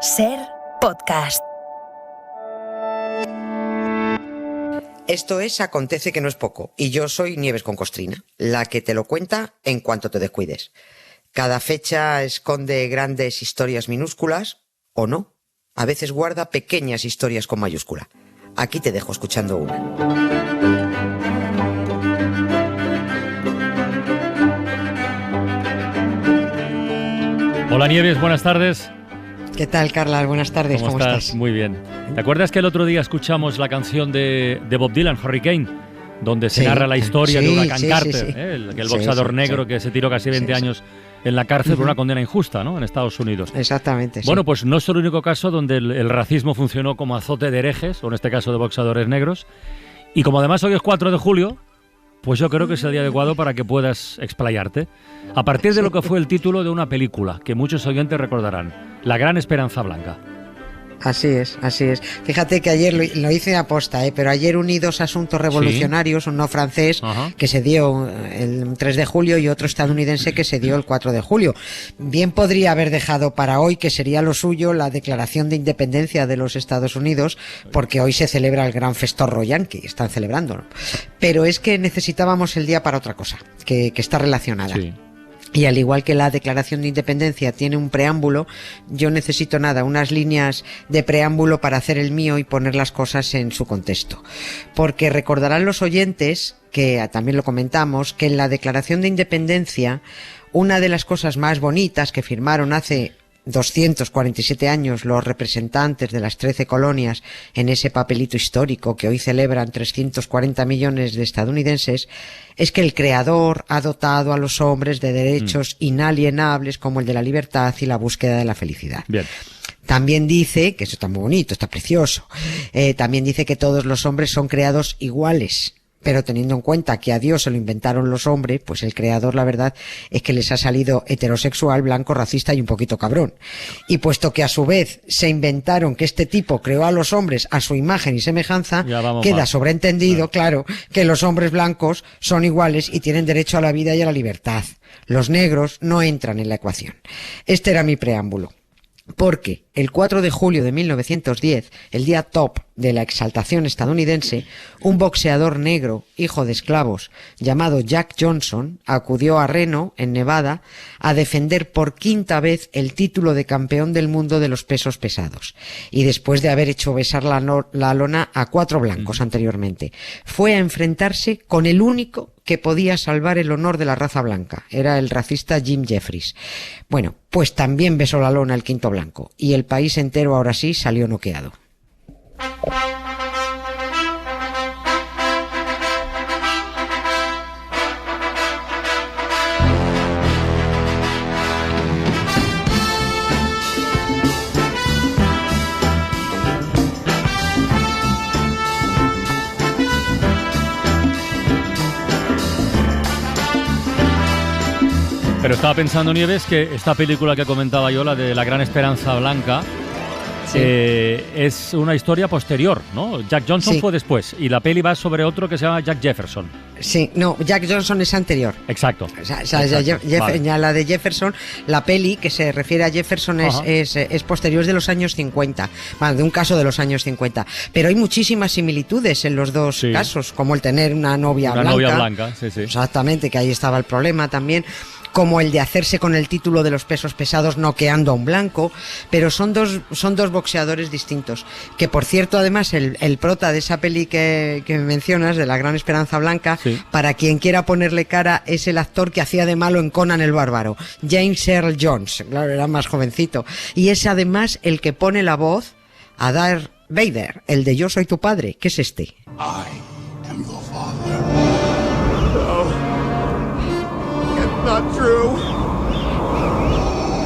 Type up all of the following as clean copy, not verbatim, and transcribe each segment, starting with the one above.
SER Podcast. Esto es Acontece que no es poco, y yo soy Nieves con Costrina, la que te lo cuenta en cuanto te descuides. Cada fecha esconde grandes historias minúsculas, o no. A veces guarda pequeñas historias con mayúscula. Aquí te dejo escuchando una. Hola Nieves, buenas tardes. ¿Qué tal, Carla? Buenas tardes, ¿cómo estás? Muy bien. ¿Te acuerdas que el otro día escuchamos la canción de Bob Dylan, Hurricane, donde se narra la historia de Huracán Carter, el boxeador negro que se tiró casi 20 años en la cárcel por una condena injusta, ¿no?, en Estados Unidos? Exactamente. Bueno, pues no es el único caso donde el racismo funcionó como azote de herejes, o en este caso de boxeadores negros. Y como además hoy es 4 de julio, pues yo creo que es el día adecuado para que puedas explayarte a partir de lo que fue el título de una película que muchos oyentes recordarán, La Gran Esperanza Blanca. Así es, así es. Fíjate que ayer lo hice aposta, pero ayer uní dos asuntos revolucionarios, uno francés que se dio el 3 de julio y otro estadounidense que se dio el 4 de julio. Bien podría haber dejado para hoy, que sería lo suyo, la declaración de independencia de los Estados Unidos, porque hoy se celebra el gran festorro yanqui, están celebrándolo. Pero es que necesitábamos el día para otra cosa, que está relacionada. Sí. Y al igual que la Declaración de Independencia tiene un preámbulo, yo necesito unas líneas de preámbulo para hacer el mío y poner las cosas en su contexto. Porque recordarán los oyentes, que también lo comentamos, que en la Declaración de Independencia, una de las cosas más bonitas que firmaron hace 247 años los representantes de las 13 colonias en ese papelito histórico que hoy celebran 340 millones de estadounidenses, es que el Creador ha dotado a los hombres de derechos inalienables como el de la libertad y la búsqueda de la felicidad. Bien. También dice, que eso está muy bonito, está precioso, también dice que todos los hombres son creados iguales. Pero teniendo en cuenta que a Dios se lo inventaron los hombres, pues el Creador, la verdad, es que les ha salido heterosexual, blanco, racista y un poquito cabrón. Y puesto que a su vez se inventaron que este tipo creó a los hombres a su imagen y semejanza, queda sobreentendido, claro, que los hombres blancos son iguales y tienen derecho a la vida y a la libertad. Los negros no entran en la ecuación. Este era mi preámbulo. Porque el 4 de julio de 1910, el día top de la exaltación estadounidense, un boxeador negro, hijo de esclavos, llamado Jack Johnson, acudió a Reno, en Nevada, a defender por quinta vez el título de campeón del mundo de los pesos pesados. Y después de haber hecho besar la lona a 4 blancos anteriormente, fue a enfrentarse con el único que podía salvar el honor de la raza blanca. Era el racista Jim Jeffries. Bueno, pues también besó la lona el quinto blanco, y el país entero ahora sí salió noqueado. Pero estaba pensando, Nieves, que esta película que comentaba yo, la de La Gran Esperanza Blanca, es una historia posterior, ¿no? Jack Johnson fue después, y la peli va sobre otro que se llama Jack Jefferson. Sí, no, Jack Johnson es anterior. Exacto. Ya la de Jefferson, la peli que se refiere a Jefferson es posterior, es de los años 50, bueno, de un caso de los años 50. Pero hay muchísimas similitudes en los dos casos, como el tener una novia blanca. Una novia blanca, sí. Exactamente, que ahí estaba el problema también. Como el de hacerse con el título de los pesos pesados noqueando a un blanco, pero son dos boxeadores distintos. Que por cierto, además, el prota de esa peli que mencionas, de La Gran Esperanza Blanca, para quien quiera ponerle cara, es el actor que hacía de malo en Conan el Bárbaro, James Earl Jones, claro, era más jovencito. Y es además el que pone la voz a Darth Vader, el de Yo soy tu padre, que es este. I am your father. Not true.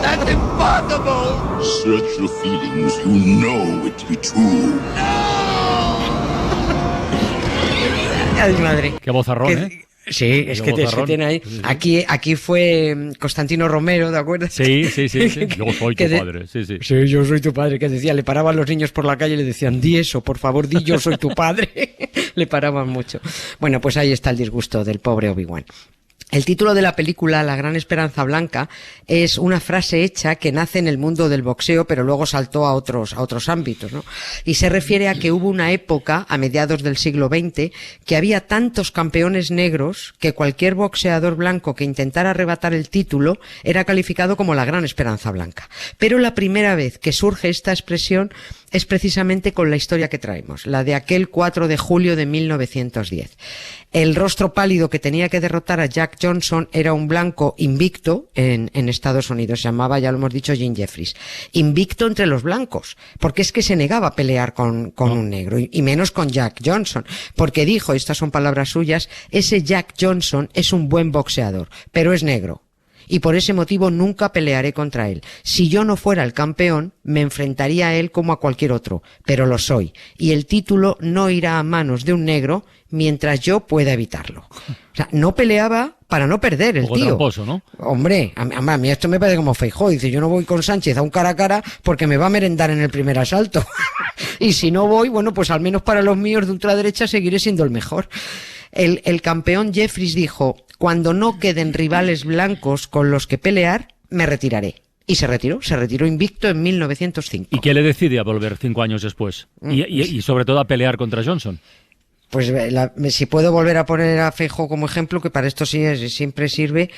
That's impossible. Search your feelings. You know it to be true. No. Ay, madre. Qué vozarrón, Sí, es que tiene ahí. Sí. Aquí fue Constantino Romero, ¿de acuerdo? Sí. Yo soy tu padre. Sí, yo soy tu padre. Que decía, le paraban los niños por la calle y le decían, di eso, por favor, di yo soy tu padre. Le paraban mucho. Bueno, pues ahí está el disgusto del pobre Obi-Wan. El título de la película, La Gran Esperanza Blanca, es una frase hecha que nace en el mundo del boxeo, pero luego saltó a otros ámbitos, ¿no? Y se refiere a que hubo una época, a mediados del siglo XX, que había tantos campeones negros que cualquier boxeador blanco que intentara arrebatar el título era calificado como la Gran Esperanza Blanca. Pero la primera vez que surge esta expresión es precisamente con la historia que traemos, la de aquel 4 de julio de 1910. El rostro pálido que tenía que derrotar a Jack Johnson era un blanco invicto en Estados Unidos, se llamaba, ya lo hemos dicho, Jim Jeffries. Invicto entre los blancos, porque es que se negaba a pelear con un negro, y menos con Jack Johnson, porque dijo, estas son palabras suyas, ese Jack Johnson es un buen boxeador, pero es negro. Y por ese motivo nunca pelearé contra él. Si yo no fuera el campeón, me enfrentaría a él como a cualquier otro, pero lo soy. Y el título no irá a manos de un negro mientras yo pueda evitarlo. O sea, no peleaba para no perder el tío. Tramposo, ¿no? Hombre, a mí esto me parece como Feijóo. Dice, yo no voy con Sánchez a un cara a cara porque me va a merendar en el primer asalto. Y si no voy, bueno, pues al menos para los míos de ultraderecha seguiré siendo el mejor. El campeón Jeffries dijo, cuando no queden rivales blancos con los que pelear, me retiraré. Y se retiró invicto en 1905. ¿Y qué le decide a volver 5 años después? Y sobre todo a pelear contra Johnson. Pues si puedo volver a poner a Feijóo como ejemplo, que para esto sí siempre sirve,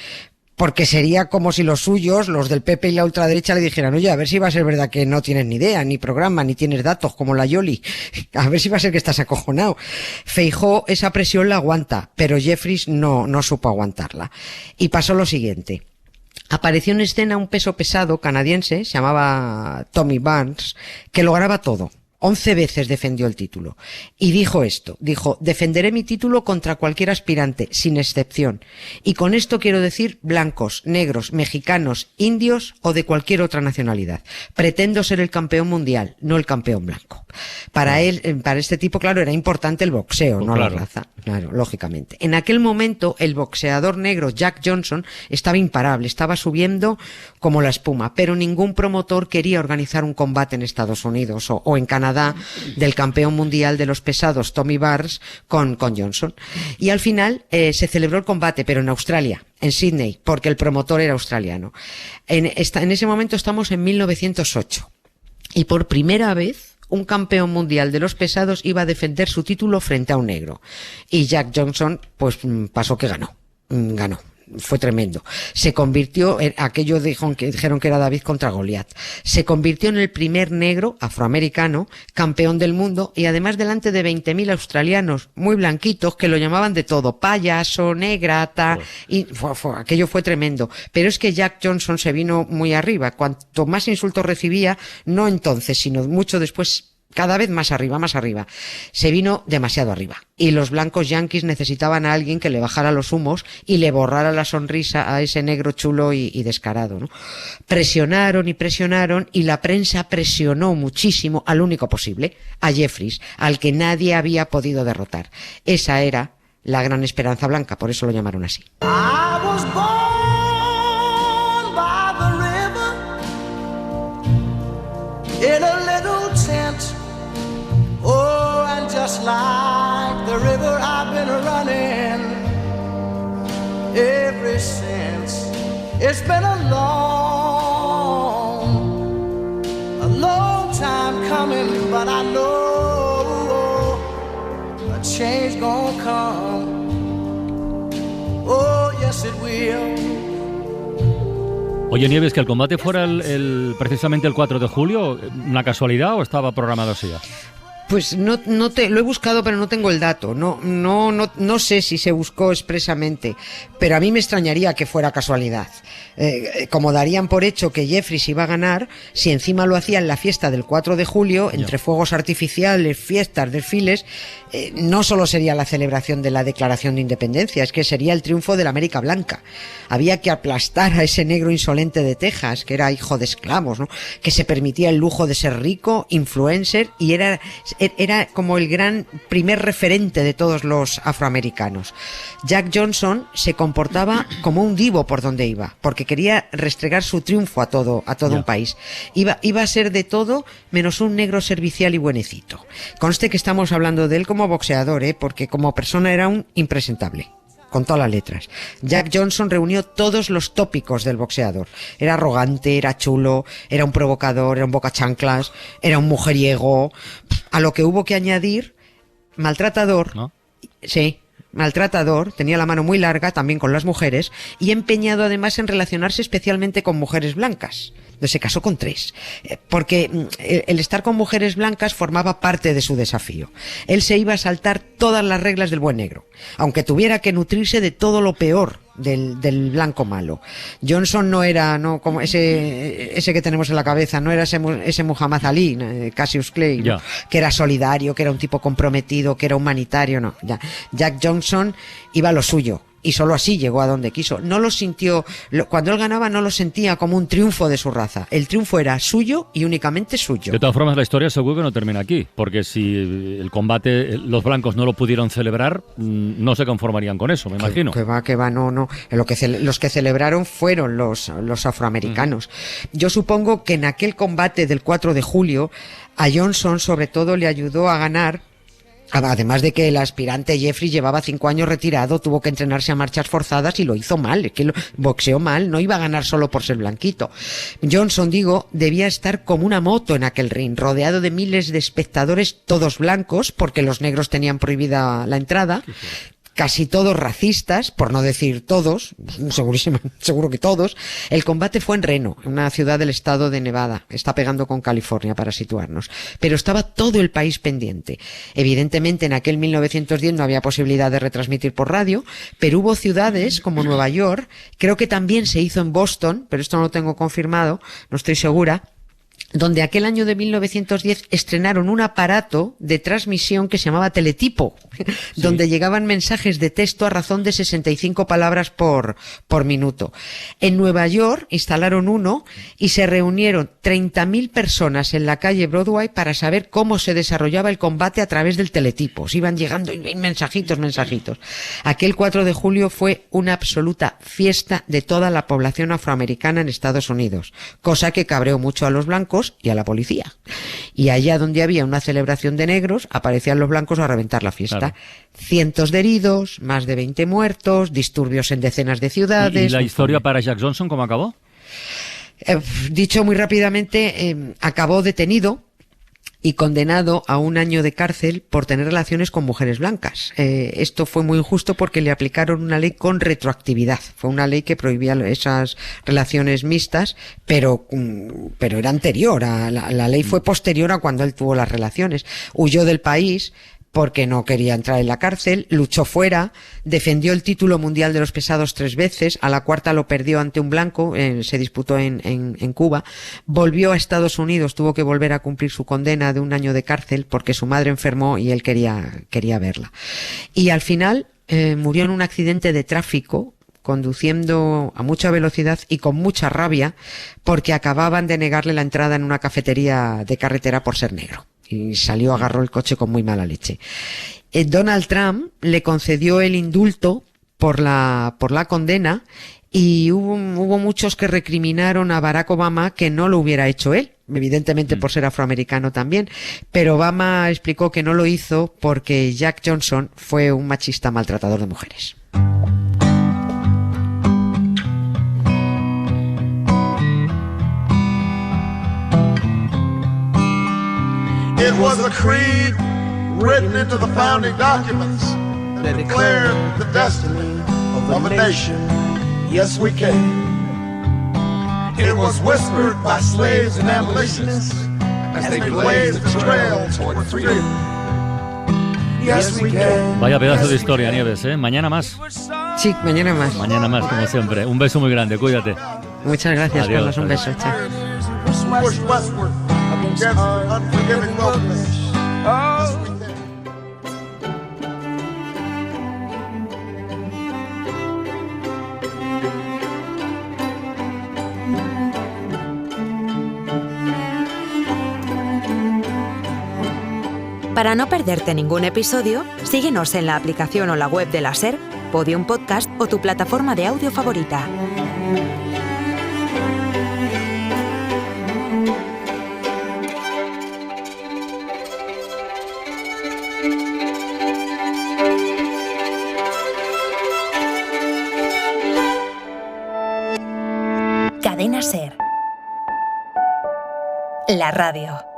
porque sería como si los suyos, los del PP y la ultraderecha, le dijeran, oye, a ver si va a ser verdad que no tienes ni idea, ni programa, ni tienes datos, como la Yoli. A ver si va a ser que estás acojonado. Feijóo esa presión la aguanta, pero Jeffries no supo aguantarla. Y pasó lo siguiente. Apareció en escena un peso pesado canadiense, se llamaba Tommy Barnes, que lograba todo. 11 veces defendió el título. Y dijo esto, defenderé mi título contra cualquier aspirante, sin excepción. Y con esto quiero decir blancos, negros, mexicanos, indios o de cualquier otra nacionalidad. Pretendo ser el campeón mundial, no el campeón blanco. Para él, para este tipo, claro, era importante el boxeo, no la raza. Claro, lógicamente. En aquel momento, el boxeador negro Jack Johnson estaba imparable, estaba subiendo como la espuma, pero ningún promotor quería organizar un combate en Estados Unidos o en Canadá del campeón mundial de los pesados Tommy Barnes con Johnson. Y al final se celebró el combate, pero en Australia, en Sydney, porque el promotor era australiano. En ese momento estamos en 1908. Y por primera vez un campeón mundial de los pesados iba a defender su título frente a un negro. Y Jack Johnson, pues pasó que ganó. Fue tremendo. Se convirtió en aquello dijeron que era David contra Goliat. Se convirtió en el primer negro afroamericano campeón del mundo y además delante de 20.000 australianos muy blanquitos que lo llamaban de todo, payaso, negrata, y aquello fue tremendo. Pero es que Jack Johnson se vino muy arriba. Cuanto más insultos recibía, no entonces, sino mucho después, cada vez más arriba, se vino demasiado arriba. Y los blancos yanquis necesitaban a alguien que le bajara los humos y le borrara la sonrisa a ese negro chulo y descarado, ¿no? Presionaron y la prensa presionó muchísimo al único posible, a Jeffries, al que nadie había podido derrotar. Esa era la Gran Esperanza Blanca, por eso lo llamaron así. I was born by the river in a little tent. Oh, and just like the river I've been running ever since. It's been a long time coming, but I know a change gonna come. Oh, yes it will. Oye, Nieves, que el combate fuera precisamente el 4 de julio, ¿una casualidad o estaba programado así ya? Pues lo he buscado, pero no tengo el dato. No sé si se buscó expresamente, pero a mí me extrañaría que fuera casualidad. Como darían por hecho que Jeffries iba a ganar, si encima lo hacía en la fiesta del 4 de julio, entre fuegos artificiales, fiestas, desfiles, no solo sería la celebración de la Declaración de Independencia, es que sería el triunfo de la América Blanca. Había que aplastar a ese negro insolente de Texas, que era hijo de esclavos, ¿no? Que se permitía el lujo de ser rico, influencer, y era como el gran primer referente de todos los afroamericanos. Jack Johnson se comportaba como un divo por donde iba, porque quería restregar su triunfo a todo un país. Iba a ser de todo menos un negro servicial y buenecito. Conste que estamos hablando de él como boxeador, porque como persona era un impresentable. con todas las letras. Jack Johnson reunió todos los tópicos del boxeador. Era arrogante, era chulo, era un provocador, era un bocachanclas, era un mujeriego. A lo que hubo que añadir, maltratador. ¿No? Sí, maltratador, tenía la mano muy larga también con las mujeres y empeñado además en relacionarse especialmente con mujeres blancas. Se casó con 3, porque el estar con mujeres blancas formaba parte de su desafío. Él se iba a saltar todas las reglas del buen negro, aunque tuviera que nutrirse de todo lo peor del blanco malo. Johnson no era como ese que tenemos en la cabeza, no era ese Muhammad Ali, Cassius Clay, ¿no? Que era solidario, que era un tipo comprometido, que era humanitario, no. Ya. Jack Johnson iba a lo suyo. Y solo así llegó a donde quiso. No lo sintió, cuando él ganaba no lo sentía como un triunfo de su raza. El triunfo era suyo y únicamente suyo. De todas formas, la historia seguro que no termina aquí, porque si el combate los blancos no lo pudieron celebrar, no se conformarían con eso, me imagino. Que va, no. Los que celebraron fueron los afroamericanos. Yo supongo que en aquel combate del 4 de julio, a Johnson sobre todo le ayudó a ganar. Además de que el aspirante Jeffrey llevaba 5 años retirado, tuvo que entrenarse a marchas forzadas y lo hizo mal, es que boxeó mal, no iba a ganar solo por ser blanquito. Johnson, debía estar como una moto en aquel ring, rodeado de miles de espectadores, todos blancos, porque los negros tenían prohibida la entrada. Casi todos racistas, por no decir todos, seguro que todos. El combate fue en Reno, una ciudad del estado de Nevada. Está pegando con California para situarnos. Pero estaba todo el país pendiente. Evidentemente en aquel 1910 no había posibilidad de retransmitir por radio, pero hubo ciudades como Nueva York, creo que también se hizo en Boston, pero esto no lo tengo confirmado, no estoy segura, donde aquel año de 1910 estrenaron un aparato de transmisión que se llamaba teletipo, sí, donde llegaban mensajes de texto a razón de 65 palabras por minuto. En Nueva York instalaron uno y se reunieron 30.000 personas en la calle Broadway para saber cómo se desarrollaba el combate a través del teletipo. Se iban llegando mensajitos. Aquel 4 de julio fue una absoluta fiesta de toda la población afroamericana en Estados Unidos, cosa que cabreó mucho a los blancos y a la policía. Y allá donde había una celebración de negros, aparecían los blancos a reventar la fiesta. Claro. Cientos de heridos, más de 20 muertos, disturbios en decenas de ciudades. ¿Y la historia para Jack Johnson cómo acabó? Dicho muy rápidamente, acabó detenido y condenado a 1 año de cárcel por tener relaciones con mujeres blancas. Esto fue muy injusto porque le aplicaron una ley con retroactividad. Fue una ley que prohibía esas relaciones mixtas, pero era anterior. La ley fue posterior a cuando él tuvo las relaciones. Huyó del país porque no quería entrar en la cárcel, luchó fuera, defendió el título mundial de los pesados 3 veces, a la cuarta lo perdió ante un blanco, se disputó en Cuba, volvió a Estados Unidos, tuvo que volver a cumplir su condena de 1 año de cárcel porque su madre enfermó y él quería verla. Y al final murió en un accidente de tráfico, conduciendo a mucha velocidad y con mucha rabia porque acababan de negarle la entrada en una cafetería de carretera por ser negro. Y agarró el coche con muy mala leche. Donald Trump le concedió el indulto por la condena y hubo muchos que recriminaron a Barack Obama que no lo hubiera hecho él, evidentemente por ser afroamericano también, pero Obama explicó que no lo hizo porque Jack Johnson fue un machista maltratador de mujeres. It was a creed written into the founding documents that declared the destiny of a nation. Yes, we can. It was whispered by slaves and abolitionists as they blazed the trail toward freedom. Yes, we can. Vaya pedazo de historia, Nieves, ¿eh? Mañana más. Sí, mañana más. Mañana más, como siempre. Un beso muy grande, cuídate. Muchas gracias, adiós, Carlos. Un beso, chao. Push westward against unforgiving wilderness. Para no perderte ningún episodio, síguenos en la aplicación o la web de la SER, Podium Podcast o tu plataforma de audio favorita. la radio.